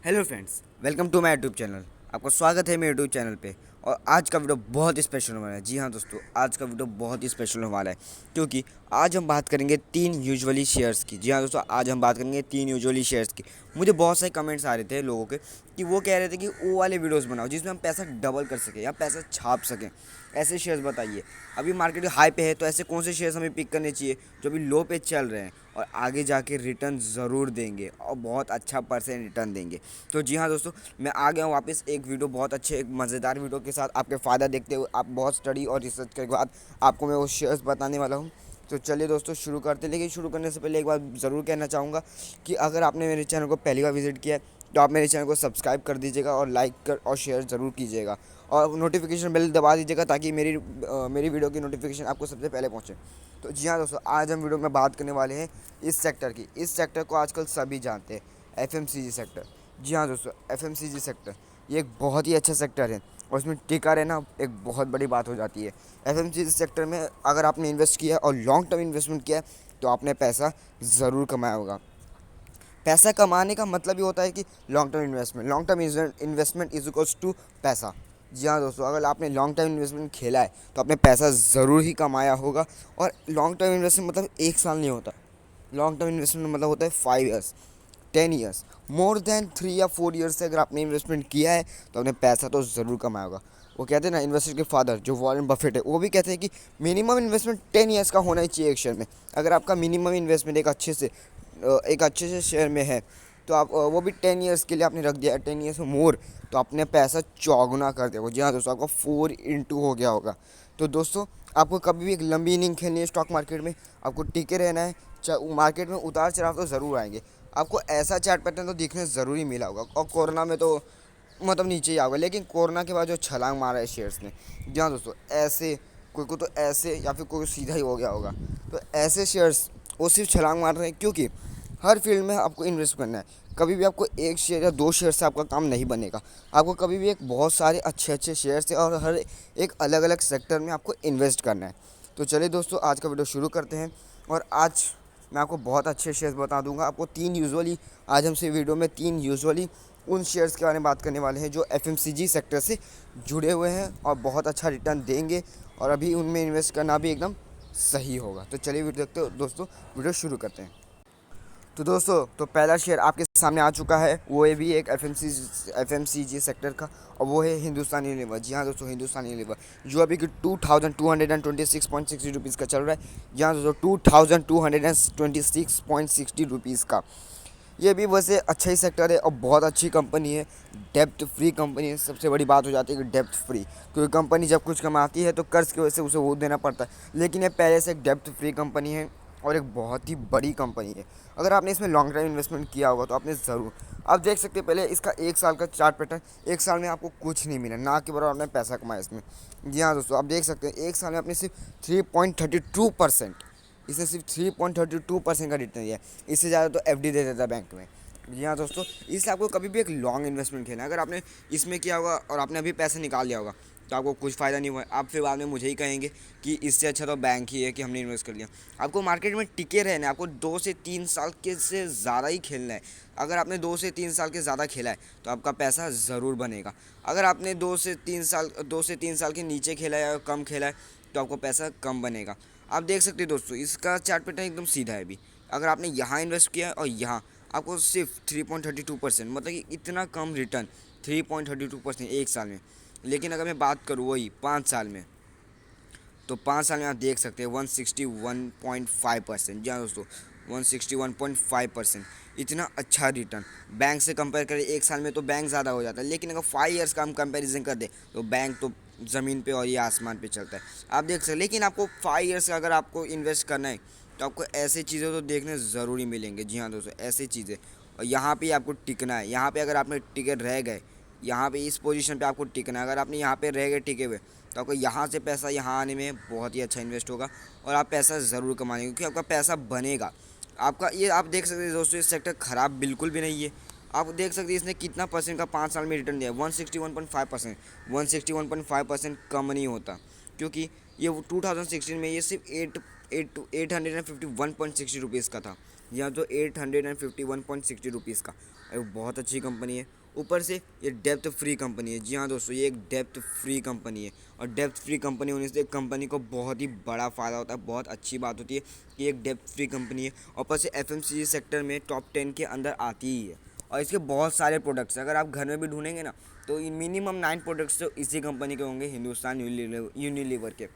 Hello friends, welcome to my YouTube channel. आपका स्वागत है मेरे यूट्यूब चैनल पे। और आज का वीडियो बहुत ही स्पेशल होने वाला है। जी हाँ दोस्तों, आज का वीडियो बहुत ही स्पेशल होने वाला है क्योंकि आज हम बात करेंगे तीन यूजुअली शेयर्स की। जी हाँ दोस्तों, आज हम बात करेंगे तीन यूजुअली शेयर्स की। मुझे बहुत सारे कमेंट्स आ रहे थे लोगों के कि वो कह रहे थे कि वो वाले वीडियोज़ बनाओ जिसमें हम पैसा डबल कर सकें या पैसा छाप सकें। ऐसे शेयर्स बताइए। अभी मार्केट हाई पे है तो ऐसे कौन से शेयर्स हमें पिक करने चाहिए जो अभी लो पे चल रहे हैं और आगे जाके रिटर्न ज़रूर देंगे और बहुत अच्छा परसेंट रिटर्न देंगे। तो जी हाँ दोस्तों, मैं आ गया हूँ वापस एक वीडियो, बहुत अच्छे एक मज़ेदार वीडियो के साथ आपके फ़ायदा देखते हुए। आप बहुत स्टडी और रिसर्च के बाद आपको मैं वो शेयर्स बताने वाला हूँ। तो चलिए दोस्तों शुरू करते हैं। लेकिन शुरू करने से पहले एक बात ज़रूर कहना चाहूँगा कि अगर आपने मेरे चैनल को पहली बार विजिट किया है तो आप मेरे चैनल को सब्सक्राइब कर दीजिएगा और लाइक कर और शेयर ज़रूर कीजिएगा और नोटिफिकेशन बेल दबा दीजिएगा ताकि मेरी वीडियो की नोटिफिकेशन आपको सबसे पहले पहुँचे। तो जी हाँ दोस्तों, आज हम वीडियो में बात करने वाले हैं इस सेक्टर की। इस सेक्टर को आजकल सभी जानते हैं, एफएमसीजी सेक्टर। जी हाँ दोस्तों, एफएमसीजी सेक्टर ये एक बहुत ही अच्छा सेक्टर है और इसमें टिका रहना एक बहुत बड़ी बात हो जाती है। एफएमसीजी सेक्टर में अगर आपने इन्वेस्ट किया है और लॉन्ग टर्म इन्वेस्टमेंट किया है तो आपने पैसा ज़रूर कमाया होगा। पैसा कमाने का मतलब ही होता है कि long term investment. Long term investment is equals to पैसा। जी हाँ दोस्तों, अगर आपने लॉन्ग टर्म इन्वेस्टमेंट खेला है तो आपने पैसा ज़रूर ही कमाया होगा। और लॉन्ग टर्म इन्वेस्टमेंट मतलब एक साल नहीं होता। लॉन्ग टर्म इन्वेस्टमेंट मतलब होता है 5 ईयर्स, 10 ईयर्स, मोर देन 3 या 4 ईयर्स से अगर आपने इन्वेस्टमेंट किया है तो आपने पैसा तो ज़रूर कमाया होगा। वो कहते हैं ना, इन्वेस्टर के फादर जो वॉरेन बफेट है वो भी कहते हैं कि मिनिमम इन्वेस्टमेंट 10 ईयर्स का होना ही चाहिए एक शेयर में। अगर आपका मिनिमम इन्वेस्टमेंट एक अच्छे से शेयर में है तो आप वो भी 10 ईयर्स के लिए आपने रख दिया, 10 ईयर्स मोर, तो आपने पैसा चौगुना कर दिया। जी हाँ दोस्तों, आपका 4 इंटू हो गया होगा। तो दोस्तों, आपको कभी भी एक लंबी इनिंग खेलनी है स्टॉक मार्केट में, आपको टिके रहना है। मार्केट में उतार चढ़ाव तो ज़रूर आएंगे, आपको ऐसा चार्ट पैटर्न तो देखने ज़रूरी मिला होगा। और कोरोना में तो मतलब नीचे ही आओगे, लेकिन कोरोना के बाद जो छलांग मारा है शेयर्स ने, जी हाँ दोस्तों, ऐसे कोई को तो ऐसे या फिर कोई सीधा ही हो गया होगा। तो ऐसे शेयर्स वो सिर्फ छलांग मार रहे हैं क्योंकि हर फील्ड में आपको इन्वेस्ट करना है। कभी भी आपको एक शेयर या दो शेयर से आपका काम नहीं बनेगा। आपको कभी भी एक बहुत सारे अच्छे अच्छे शेयर से और हर एक अलग अलग सेक्टर में आपको इन्वेस्ट करना है। तो चलिए दोस्तों, आज का वीडियो शुरू करते हैं। और आज मैं आपको बहुत अच्छे शेयर्स बता दूंगा। आपको तीन यूजुअली, आज हमसे वीडियो में तीन यूजुअली उन शेयर्स के बारे में बात करने वाले हैं जो एफएमसीजी सेक्टर से जुड़े हुए हैं और बहुत अच्छा रिटर्न देंगे और अभी उनमें इन्वेस्ट करना भी एकदम सही होगा। तो चलिए वीडियो देखते हो दोस्तों, वीडियो शुरू करते हैं। तो दोस्तों, तो पहला शेयर आपके सामने आ चुका है, वो है भी एक एफएमसीजी सेक्टर का, और वो है हिंदुस्तान यूनिलीवर। जी हाँ दोस्तों, हिंदुस्तान यूनिलीवर जो अभी कि 2226.60 रुपीज़ का चल रहा है। जी हाँ दोस्तों, 2226.60 रुपीज़ का। ये भी वैसे अच्छा ही सेक्टर है और बहुत अच्छी कंपनी है। डेप्थ फ्री कंपनी है। सबसे बड़ी बात हो जाती है कि डेप्थ फ्री, क्योंकि कंपनी जब कुछ कमाती है तो कर्ज की वजह से उसे वो देना पड़ता है, लेकिन ये पहले से एक डेप्थ फ्री कंपनी है और एक बहुत ही बड़ी कंपनी है। अगर आपने इसमें लॉन्ग टर्म इन्वेस्टमेंट किया होगा तो आपने ज़रूर, आप देख सकते हैं पहले इसका एक साल का चार्ट पैटर्न, एक साल में आपको कुछ नहीं मिला, ना के बराबर आपने पैसा कमाया इसमें। जी हाँ दोस्तों, आप देख सकते हैं एक साल में आपने सिर्फ 3.32%, इसने सिर्फ 3.32% का रिटर्न दिया है। इससे ज़्यादा तो एफडी दे देता है बैंक में। जी हाँ दोस्तों, इसलिए आपको कभी भी एक लॉन्ग इन्वेस्टमेंट खेलना है। अगर आपने इसमें किया होगा और आपने अभी पैसा निकाल लिया होगा तो आपको कुछ फ़ायदा नहीं हुआ। आप फिर बाद में मुझे ही कहेंगे कि इससे अच्छा तो बैंक ही है कि हमने इन्वेस्ट कर लिया। आपको मार्केट में टिके रहना है, आपको 2 से 3 साल के से ज़्यादा ही खेलना है। अगर आपने 2 से 3 साल के ज़्यादा खेला है तो आपका पैसा ज़रूर बनेगा। अगर आपने 2 से 3 साल के नीचे खेला है या कम खेला है तो आपको पैसा कम बनेगा। आप देख सकते हैं दोस्तों, इसका चार्ट पैटर्न एकदम सीधा है। अभी अगर आपने यहाँ इन्वेस्ट किया है और यहाँ, आपको सिर्फ 3.32%, मतलब कि इतना कम रिटर्न, 3.32% एक साल में। लेकिन अगर मैं बात करूँ वही 5 साल में, तो 5 साल में आप देख सकते हैं 161.5%। जी हाँ दोस्तों, 161.5%, इतना अच्छा रिटर्न। बैंक से कंपेयर करें एक साल में तो बैंक ज़्यादा हो जाता है, लेकिन अगर 5 ईयर्स का हम कंपेरिजन कर दें तो बैंक तो ज़मीन पे और ये आसमान पे चलता है। आप देख सकते, लेकिन आपको 5 ईयर्स का अगर आपको इन्वेस्ट करना है तो आपको ऐसे चीज़ें तो देखने ज़रूरी मिलेंगे। जी हाँ दोस्तों, ऐसी चीज़ें, और यहाँ पे आपको टिकना है। यहाँ पे अगर आपने टिके रह गए, यहाँ पे इस पोजीशन पे आपको टिकना है। अगर आपने यहाँ पे रह गए टिके हुए तो आपको यहाँ से पैसा यहाँ आने में बहुत ही अच्छा इन्वेस्ट होगा और आप पैसा ज़रूर कमाएंगे क्योंकि आपका पैसा बनेगा। आपका ये आप देख सकते हैं दोस्तों, ये सेक्टर ख़राब बिल्कुल भी नहीं है। आप देख सकते हैं इसने कितना परसेंट का 5 साल में रिटर्न दिया है, 161.5%। 161.5% कम नहीं होता क्योंकि ये 2016 में ये सिर्फ 881.60 रुपीज़ का था। यहाँ तो 851.60 रुपीज़ का, और बहुत अच्छी कंपनी है। ऊपर से ये डेप्थ फ्री कंपनी है। जी हाँ दोस्तों, ये एक डेप्थ फ्री कंपनी है, और डेप्थ फ्री कंपनी होने से कंपनी को बहुत ही बड़ा फ़ायदा होता है। बहुत अच्छी बात होती है कि एक डेप्थ फ्री कंपनी है, और ऊपर से FMCG सेक्टर में टॉप 10 के अंदर आती ही है। और इसके बहुत सारे प्रोडक्ट्स हैं, अगर आप घर में भी ढूंढेंगे ना तो मिनिमम 9 प्रोडक्ट्स तो इसी कंपनी के होंगे, हिंदुस्तान यूनिलीवर के।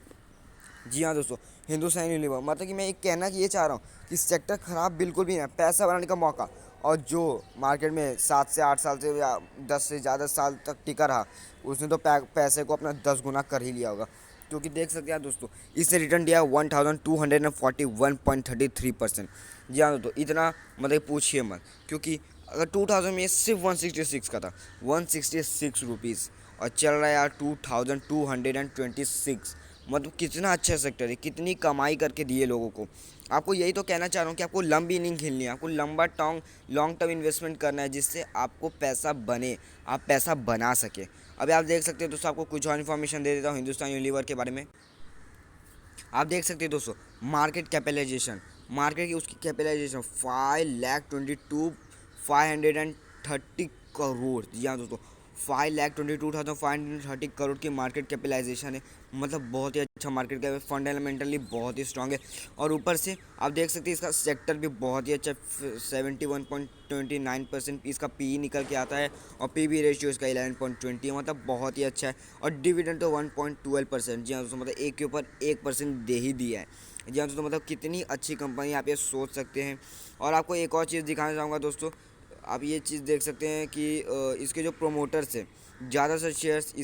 जी हाँ दोस्तों, हिंदुस्तान यूनिलीवर, मतलब कि मैं एक कहना कि ये चाह रहा हूँ कि सेक्टर ख़राब बिल्कुल भी नहीं है, पैसा बनाने का मौका। और जो मार्केट में 7 से 8 साल से या 10 से ज़्यादा साल तक टिका रहा, उसने तो पैसे को अपना 10 गुना कर ही लिया होगा। क्योंकि देख सकते हैं दोस्तों, इससे रिटर्न दिया 1241.33%। जी हाँ दोस्तों, इतना मतलब पूछिए मत, क्योंकि अगर 2000 में सिर्फ 166 का था, 166 रुपीज़, और चल रहा है यार 2226। मतलब कितना अच्छा सेक्टर है, कितनी कमाई करके दिए लोगों को। आपको यही तो कहना चाह रहा हूँ कि आपको लंबी इनिंग खेलनी है, आपको लॉन्ग टर्म इन्वेस्टमेंट करना है, जिससे आपको पैसा बने, आप पैसा बना सके। अभी आप देख सकते हैं दोस्तों, आपको कुछ और इन्फॉर्मेशन दे देता हूँ हिंदुस्तान यूनिलीवर के बारे में। आप देख सकते हैं दोस्तों, मार्केट की उसकी कैपिटलाइजेशन 5,22,530 करोड़। जी हाँ दोस्तों, 5,22,530 करोड़ की मार्केट कैपिटलाइजेशन है। मतलब बहुत ही अच्छा मार्केट कैप है, फंडामेंटली बहुत ही स्ट्रांग है। और ऊपर से आप देख सकते हैं इसका सेक्टर भी बहुत ही अच्छा, 71.29% इसका पी निकल के आता है, और पी रेशियो इसका 11.20 है। मतलब बहुत ही अच्छा है। और डिविडेंड तो 1.12%। जी हाँ दोस्तों, मतलब एक के ऊपर 1% दे ही दिया है। जी हाँ दोस्तों, मतलब कितनी अच्छी कंपनी, आप ये सोच सकते हैं। और आपको एक और चीज़ दिखाना चाहूँगा दोस्तों, आप ये चीज़ देख सकते हैं कि इसके जो प्रोमोटर्स हैं, ज़्यादातर शेयर्स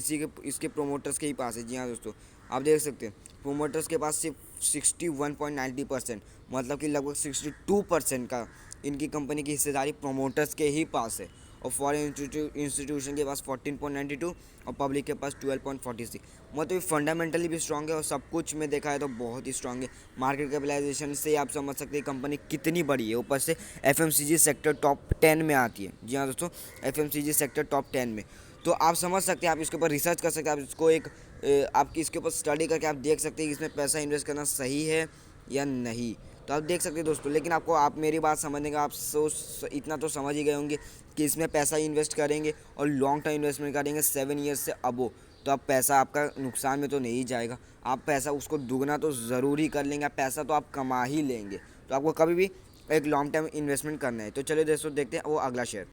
इसके प्रोमोटर्स के ही पास है। जी हाँ दोस्तों, आप देख सकते हैं प्रोमोटर्स के पास सिर्फ 61.90%, मतलब कि लगभग 62% का इनकी कंपनी की हिस्सेदारी प्रोमोटर्स के ही पास है। और फॉरेन इंस्टीट्यूशन के पास 14.92, और पब्लिक के पास 12.46। मतलब फंडामेंटली भी स्ट्रांग है, और सब कुछ में देखा है तो बहुत ही स्ट्रांग है। मार्केट कैपिटलाइजेशन से आप समझ सकते हैं कंपनी कितनी बड़ी है। ऊपर से FMCG सेक्टर टॉप 10 में आती है। जी हाँ दोस्तों, FMCG सेक्टर टॉप 10 में। तो आप समझ सकते हैं, आप इसके ऊपर रिसर्च कर सकते हैं, आप इसको आप इसके ऊपर स्टडी करके आप देख सकते हैं कि इसमें पैसा इन्वेस्ट करना सही है या नहीं। तो आप देख सकते हैं दोस्तों, लेकिन आप मेरी बात समझने का, आप इतना तो समझ ही गए होंगे कि इसमें पैसा इन्वेस्ट करेंगे और लॉन्ग टर्म इन्वेस्टमेंट करेंगे 7 ईयर्स से अबो, तो आप पैसा आपका नुकसान में तो नहीं जाएगा। आप पैसा उसको दुगना तो ज़रूर ही कर लेंगे, पैसा तो आप कमा ही लेंगे। तो आपको कभी भी एक लॉन्ग टर्म इन्वेस्टमेंट करना है। तो चलिए दोस्तों, देखते हैं वो अगला शेयर।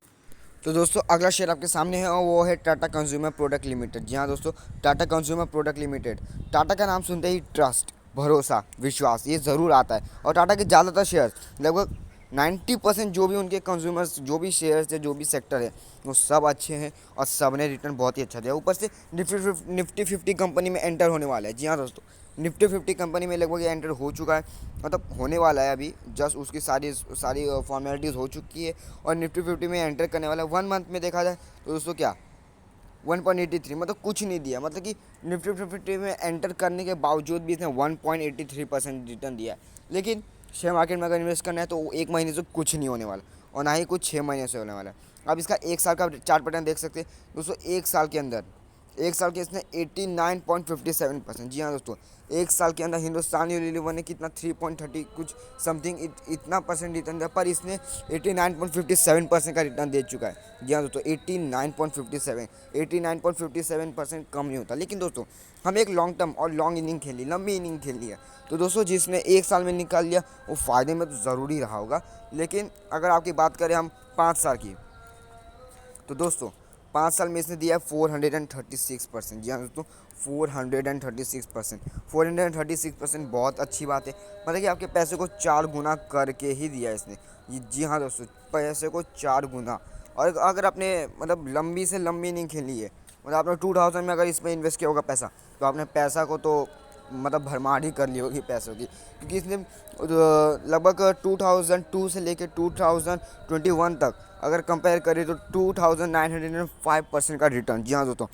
तो दोस्तों, अगला शेयर आपके सामने है, और वो है टाटा कंज्यूमर प्रोडक्ट लिमिटेड। जी हाँ दोस्तों, Tata consumer product limited. Tata का नाम सुनते ही ट्रस्ट, भरोसा, विश्वास ये ज़रूर आता है। और टाटा के ज़्यादातर शेयर, लगभग 90% जो भी उनके कंज्यूमर्स, जो भी शेयर्स है, जो भी सेक्टर है, वो सब अच्छे हैं, और सब ने रिटर्न बहुत ही अच्छा दिया। ऊपर से निफ्टी 50 कंपनी में एंटर होने वाला है। जी हाँ दोस्तों, निफ्टी 50 कंपनी में लगभग ये एंटर हो चुका है, मतलब होने वाला है अभी, जस्ट उसकी सारी सारी फॉर्मेलिटीज़ हो चुकी है, और निफ्टी 50 में एंटर करने वाला है। 1 मंथ में देखा जाए तो दोस्तों क्या 1.83, मतलब कुछ नहीं दिया। मतलब कि निफ्टी 50 में एंटर करने के बावजूद भी इसने 1.83% रिटर्न दिया है। लेकिन शेयर मार्केट में अगर इन्वेस्ट करना है तो 1 महीने से कुछ नहीं होने वाला, और ना ही कुछ 6 महीने से होने वाला है। अब इसका 1 साल का चार्ट पैटर्न देख सकते हैं दोस्तों। 1 साल के इसने 89.57%। जी हाँ दोस्तों, 1 साल के अंदर हिंदुस्तान यूनिलीवर ने कितना 3.30 कुछ समथिंग इतना परसेंट रिटर्न दिया, पर इसने 89.57% का रिटर्न दे चुका है। जी हाँ दोस्तों, 89.57% कम नहीं होता। लेकिन दोस्तों, हम एक लॉन्ग टर्म और लॉन्ग इनिंग खेली, लंबी इनिंग खेली है। तो दोस्तों, जिसने 1 साल में निकाल लिया वो फ़ायदे में तो ज़रूर ही रहा होगा। लेकिन अगर आपकी बात करें हम 5 साल की, तो दोस्तों 5 साल में इसने दिया है 436%। जी हाँ दोस्तों, 436%। 436% बहुत अच्छी बात है, मतलब कि आपके पैसे को 4 गुना करके ही दिया है इसने। जी हाँ दोस्तों, पैसे को 4 गुना। और अगर आपने मतलब लंबी से लंबी नहीं खेली है, मतलब आपने 2000 में अगर इसमें इन्वेस्ट किया होगा पैसा, तो आपने पैसा को तो मतलब भरमार ही कर ली होगी पैसों की। क्योंकि इसने लगभग 2002 से लेकर 2021 तक अगर कंपेयर करें तो 2905% का रिटर्न। जी हाँ दोस्तों,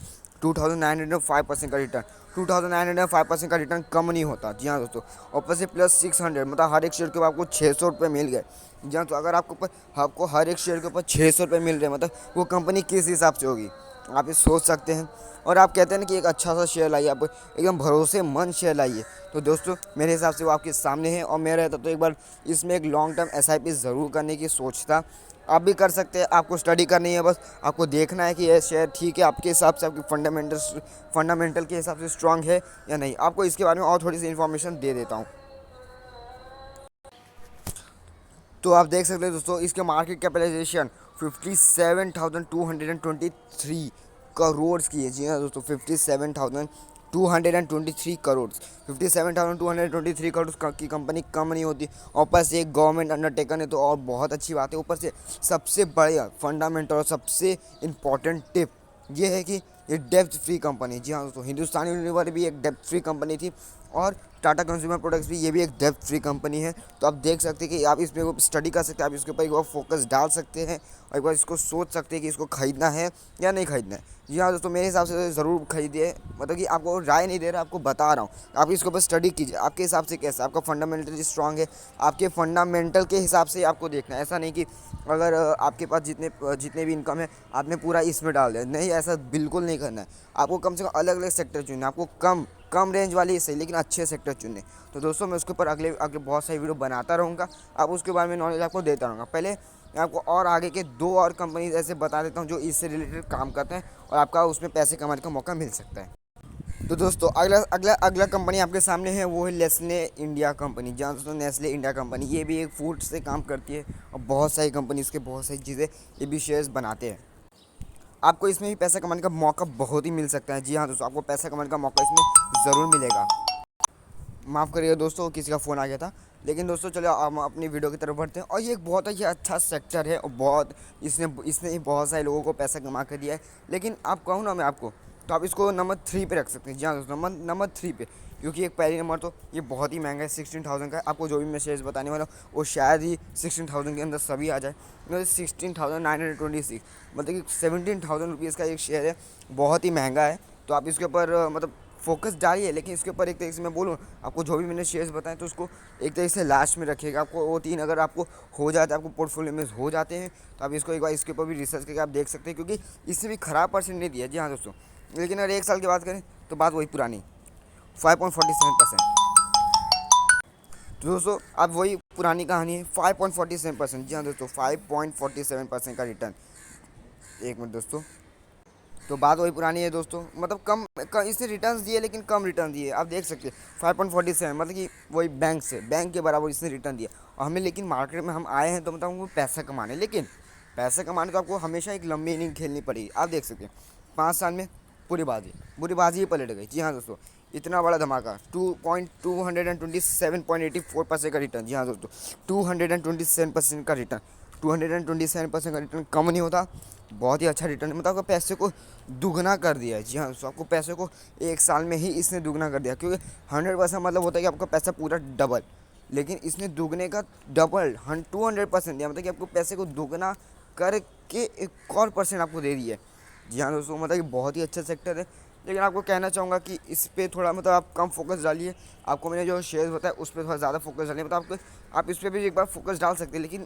2905% का रिटर्न। 2905% का रिटर्न कम नहीं होता। जी हाँ दोस्तों, ऊपर से प्लस 600, मतलब हर एक शेयर के ऊपर आपको 600 रुपये मिल गए। जी हाँ, तो अगर आपको हर एक शेयर के ऊपर 600 रुपये मिल रहे हैं, मतलब वो कंपनी किस हिसाब से होगी आप ये सोच सकते हैं। और आप कहते हैं ना कि एक अच्छा सा शेयर लाइए, आप एकदम भरोसेमंद शेयर लाइए, तो दोस्तों मेरे हिसाब से वो आपके सामने है। और मैं रहता तो एक बार इसमें एक लॉन्ग टर्म SIP ज़रूर करने की सोचता। आप भी कर सकते हैं, आपको स्टडी करनी है, बस आपको देखना है कि ये शेयर ठीक है आपके हिसाब से, आपकी फंडामेंटल के हिसाब से स्ट्रांग है या नहीं। आपको इसके बारे में और थोड़ी सी इन्फॉर्मेशन दे देता हूँ। तो आप देख सकते हैं दोस्तों, इसके मार्केट कैपिटलाइजेशन 57,223 करोड़ की है। जी हाँ दोस्तों, 57,223 करोड़, 57,223 करोड़ की कंपनी कम नहीं होती। ऊपर से एक गवर्नमेंट अंडरटेकन है, तो और बहुत अच्छी बात है। ऊपर से सबसे बढ़िया फंडामेंटल और सबसे इम्पॉर्टेंट टिप ये है कि ये डेब्ट फ्री कंपनी। जी हाँ दोस्तों, हिंदुस्तान यूनिलीवर भी एक डेब्ट फ्री कंपनी थी, और टाटा कंज्यूमर प्रोडक्ट्स भी, ये भी एक डेब्ट फ्री कंपनी है। तो आप देख सकते हैं कि आप इसमें स्टडी कर सकते हैं, आप इसके ऊपर एक बार फोकस डाल सकते हैं और एक बार इसको सोच सकते हैं कि इसको खरीदना है या नहीं खरीदना है। जी हाँ दोस्तों, मेरे हिसाब से ज़रूर खरीदिए, मतलब कि आपको राय नहीं दे रहा, आपको बता रहा हूँ। आप इसके ऊपर स्टडी कीजिए, आपके हिसाब से कैसा, आपका फंडामेंटल स्ट्रांग है, आपके फंडामेंटल के हिसाब से आपको देखना है। ऐसा नहीं कि अगर आपके पास जितने भी इनकम है आपने पूरा इसमें डाल दिया, नहीं, ऐसा बिल्कुल नहीं करना है। आपको कम से कम अलग अलग सेक्टर चुनना है, आपको कम कम रेंज वाली सही, लेकिन अच्छे सेक्टर चुनने। तो दोस्तों मैं उसके ऊपर अगले अगले बहुत सारी वीडियो बनाता रहूँगा, आप उसके बारे में नॉलेज आपको देता रहूँगा। पहले मैं आपको और आगे के 2 और कंपनीज ऐसे बता देता हूँ जो इससे रिलेटेड काम करते हैं और आपका उसमें पैसे कमाने का मौका मिल सकता है। तो दोस्तों अगला अगला अगला कंपनी आपके सामने है, वो है नेस्ले इंडिया कंपनी। जहाँ दोस्तों नेस्ले इंडिया कंपनी, ये भी एक फूड से काम करती है और बहुत सारी कंपनी इसके बहुत सारी चीज़ें ये भी शेयर्स बनाते हैं। आपको इसमें भी पैसा कमाने का मौका बहुत ही मिल सकता है। जी हाँ दोस्तों, आपको पैसा कमाने का मौका इसमें ज़रूर मिलेगा। माफ़ करिएगा दोस्तों, किसी का फ़ोन आ गया था। लेकिन दोस्तों चलो हम अपनी वीडियो की तरफ बढ़ते हैं। और ये एक बहुत ही अच्छा सेक्टर है और बहुत इसने इसने ही बहुत सारे लोगों को पैसा कमा कर दिया है। लेकिन आप कहूँ ना मैं आपको, तो आप इसको नंबर 3 पे रख सकते हैं। जी हाँ दोस्तों, नंबर 3 पे, क्योंकि एक पहली नंबर तो ये बहुत ही महंगा है, 16,000 का है। आपको जो भी मैं शेयर्स बताने वाला हूँ वो शायद ही 16,000 के अंदर सभी आ जाए। 16,926, मतलब कि 17,000 रुपीज़ का एक शेयर है, बहुत ही महंगा है। तो आप इसके ऊपर मतलब फोकस डालिए, लेकिन इसके ऊपर एक तरीके से मैं बोलूँ, आपको जो भी मैंने शेयर्स बताए तो उसको एक तरीके से लास्ट में रखिएगा। आपको वो 3 अगर आपको हो जाते हैं, आपको पोर्टफोलियो में हो जाते हैं, तो आप इसको एक बार इसके ऊपर भी रिसर्च करके आप देख सकते हैं, क्योंकि इससे भी ख़राब परसेंट नहीं दिया। जी हाँ दोस्तों, लेकिन अगर 1 साल की बात करें तो बात वही पुरानी, 5.47%। तो दोस्तों अब वही पुरानी कहानी है, 5.47%। जी हाँ दोस्तों, 5.47% का रिटर्न। एक मिनट दोस्तों, तो बात वही पुरानी है दोस्तों, मतलब कम इसने रिटर्न्स दिए, लेकिन कम रिटर्न दिए। आप देख सकते हैं 5.47, मतलब कि वही बैंक के बराबर इसने रिटर्न दिया। और हमें, लेकिन मार्केट में हम आए हैं तो मतलब हमको पैसा कमाने, लेकिन पैसा कमाने तो आपको हमेशा एक लंबी इनिंग खेलनी पड़ेगी। आप देख सकते हैं 5 साल में पूरी बाजी ही पलट गई। जी हाँ दोस्तों, इतना बड़ा धमाका, 227.84% का रिटर्न। जी हाँ दोस्तों, 227% का रिटर्न, 227% का रिटर्न कम नहीं होता, बहुत ही अच्छा रिटर्न है। मतलब आपको पैसे को दुगना कर दिया है। जी हाँ दोस्तों, आपको पैसे को 1 साल में ही इसने दुगना कर दिया, क्योंकि 100% मतलब होता है कि आपका पैसा पूरा डबल, लेकिन इसने दुगने का डबल 200% दिया, मतलब कि आपको पैसे को दुगना करके एक और परसेंट आपको दे दिया है। जी हाँ दोस्तों, मतलब कि बहुत ही अच्छा सेक्टर है। लेकिन आपको कहना चाहूँगा कि इस पे थोड़ा मतलब आप कम फोकस डालिए। आपको मैंने जो शेयर्स बताया उस पर थोड़ा ज़्यादा फोकस डालिए, मतलब आप इस पर भी एक बार फोकस डाल सकते हैं, लेकिन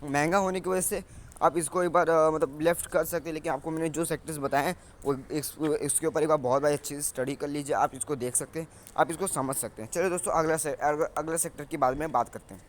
महंगा होने की वजह से आप इसको एक बार मतलब लेफ्ट कर सकते हैं। लेकिन आपको मैंने जो सेक्टर्स बताए हैं वो इसके ऊपर एक बार बहुत बार अच्छी से स्टडी कर लीजिए, आप इसको देख सकते हैं, आप इसको समझ सकते हैं। चलिए दोस्तों, अगला सेक्टर की बारे में बात करते हैं।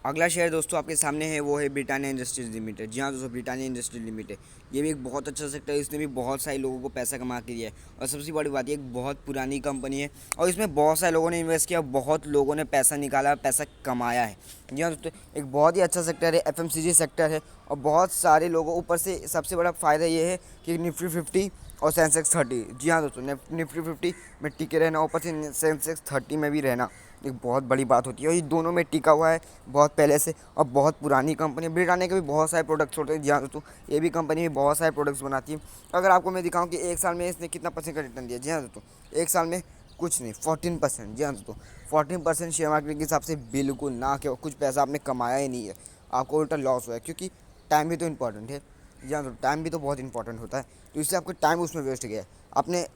अगला शेयर दोस्तों आपके सामने है, वो है ब्रिटानिया इंडस्ट्रीज लिमिटेड। जी हाँ दोस्तों, ब्रिटानिया इंडस्ट्रीज लिमिटेड ये भी एक बहुत अच्छा सेक्टर है, इसने भी बहुत सारे लोगों को पैसा कमा के दिया है। और सबसे बड़ी बात, ये एक बहुत पुरानी कंपनी है और इसमें बहुत सारे लोगों ने इन्वेस्ट किया, बहुत लोगों ने पैसा निकाला, पैसा कमाया है। जी हाँ दोस्तों, एक बहुत ही अच्छा सेक्टर है, FMCG सेक्टर है। और बहुत सारे लोगों, ऊपर से सबसे बड़ा फ़ायदा ये है कि निफ्टी 50 और सेंसेक्स 30, जी हाँ दोस्तों, निफ्टी 50 में टिके रहना, ऊपर से सेंसेक्स 30 में भी रहना एक बहुत बड़ी बात होती है। और ये दोनों में टिका हुआ है बहुत पहले से, और बहुत पुरानी कंपनी है। ब्रिटानिया के भी बहुत सारे प्रोडक्ट्स होते हैं। जी हाँ दोस्तों, ये भी कंपनी भी बहुत सारे प्रोडक्ट्स बनाती है। अगर आपको मैं दिखाऊं कि 1 साल में इसने कितना % का रिटर्न दिया, जी हाँ दोस्तों, 1 साल में कुछ नहीं, 14%। जी हाँ दोस्तों, 14% शेयर मार्केट के हिसाब से बिल्कुल ना, कि कुछ पैसा आपने कमाया ही नहीं है, आपको उल्टा लॉस हुआ है, क्योंकि टाइम भी तो इम्पॉर्टेंट है। या तो टाइम भी तो बहुत इंपॉर्टेंट होता है, तो इसलिए आपका टाइम उसमें वेस्ट गया है।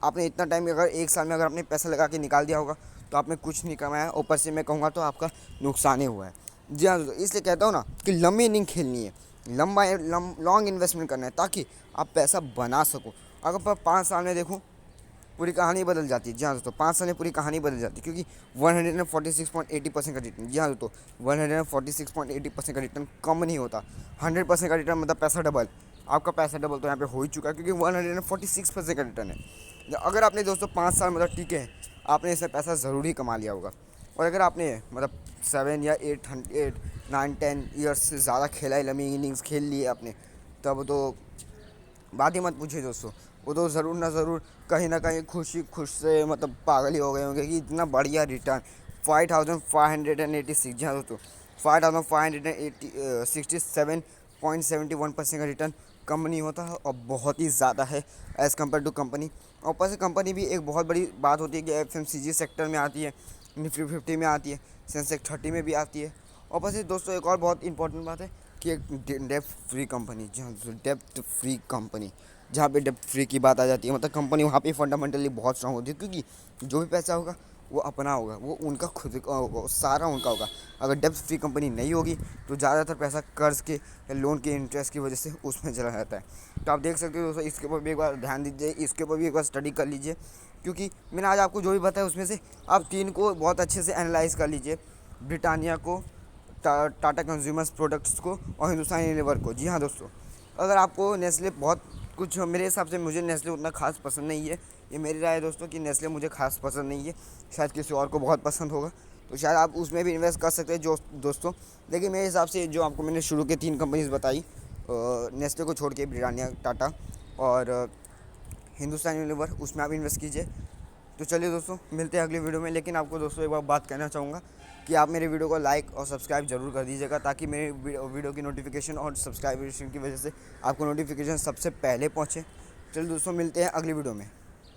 आपने इतना टाइम, अगर एक साल में अगर आपने पैसा लगा के निकाल दिया होगा तो आपने कुछ नहीं कमाया, ऊपर से मैं कहूँगा तो आपका नुकसान ही हुआ है। जी हाँ दोस्तों, इसलिए कहता हूँ ना कि लंबी इनिंग खेलनी है, लॉन्ग इन्वेस्टमेंट करना है, ताकि आप पैसा बना सको। अगर मैं 5 साल में देखूँ पूरी कहानी बदल जाती है। जी हाँ दोस्तों, 5 साल में पूरी कहानी बदल जाती है, क्योंकि 146.80% का रिटर्न, जी हाँ दोस्तों 146.80% का रिटर्न कम नहीं होता। 100% का रिटर्न मतलब पैसा डबल, आपका पैसा डबल तो यहाँ पे हो ही चुका है, क्योंकि 146% का रिटर्न है। अगर आपने दोस्तों 5 साल मतलब टीके हैं, आपने इससे पैसा ज़रूर ही कमा लिया होगा। और अगर आपने मतलब 7 या 8 9 10 ईयर्स से ज़्यादा खेला है, लंबी इनिंग्स खेल लिए आपने, तब तो बात ही मत पूछिए दोस्तों। वो तो ज़रूर ना ज़रूर कहीं ना कहीं खुश से मतलब पागल ही हो गए होंगे कि इतना बढ़िया रिटर्न 5586, जी हाँ दोस्तों 5567.71% का रिटर्न कम नहीं होता है, और बहुत ही ज़्यादा है एज़ कम्पेयर टू कंपनी। और ऊपर से कंपनी भी एक बहुत बड़ी बात होती है कि FMCG सेक्टर में आती है, निफ्टी 50 में आती है, सेंसेक्स 30 में भी आती है। और ऊपर से दोस्तों एक और बहुत इंपॉर्टेंट बात है कि एक डेप्थ फ्री कंपनी, जहाँ डेप्थ फ्री कंपनी, जहाँ पे डेप्थ फ्री की बात आ जाती है, मतलब कंपनी वहाँ पे फंडामेंटली बहुत स्ट्रांग होती है, क्योंकि जो भी पैसा होगा वो अपना होगा, वो उनका खुद का होगा, सारा उनका होगा। अगर डेप्थ फ्री कंपनी नहीं होगी तो ज़्यादातर पैसा कर्ज के या लोन के इंटरेस्ट की वजह से उसमें चला जाता है। तो आप देख सकते हो दोस्तों, इसके ऊपर भी एक बार ध्यान दीजिए, इसके ऊपर भी एक बार स्टडी कर लीजिए, क्योंकि मैंने आज आपको जो भी बताया उसमें से आप 3 को बहुत अच्छे से एनालाइज कर लीजिए, ब्रिटानिया को, टाटा कंज्यूमर्स प्रोडक्ट्स को, और हिंदुस्तान यूनिलीवर को। जी हाँ दोस्तों, अगर आपको नेस्ले बहुत कुछ, मेरे हिसाब से मुझे नेस्ले उतना खास पसंद नहीं है, ये मेरी राय है दोस्तों कि नेस्ले मुझे खास पसंद नहीं है, शायद किसी और को बहुत पसंद होगा, तो शायद आप उसमें भी इन्वेस्ट कर सकते हैं जो दोस्तों। लेकिन मेरे हिसाब से जो आपको मैंने शुरू के 3 कंपनीज बताई, नेस्ले को छोड़ के ब्रिटानिया, टाटा और हिंदुस्तान यूनिलीवर, उसमें आप इन्वेस्ट कीजिए। तो चलिए दोस्तों, मिलते हैं अगली वीडियो में। लेकिन आपको दोस्तों एक बार बात कहना चाहूँगा कि आप मेरे वीडियो को लाइक और सब्सक्राइब जरूर कर दीजिएगा, ताकि मेरे वीडियो की नोटिफिकेशन और सब्सक्राइबेशन की वजह से आपको नोटिफिकेशन सबसे पहले पहुँचे। चलिए दोस्तों, मिलते हैं अगली वीडियो में।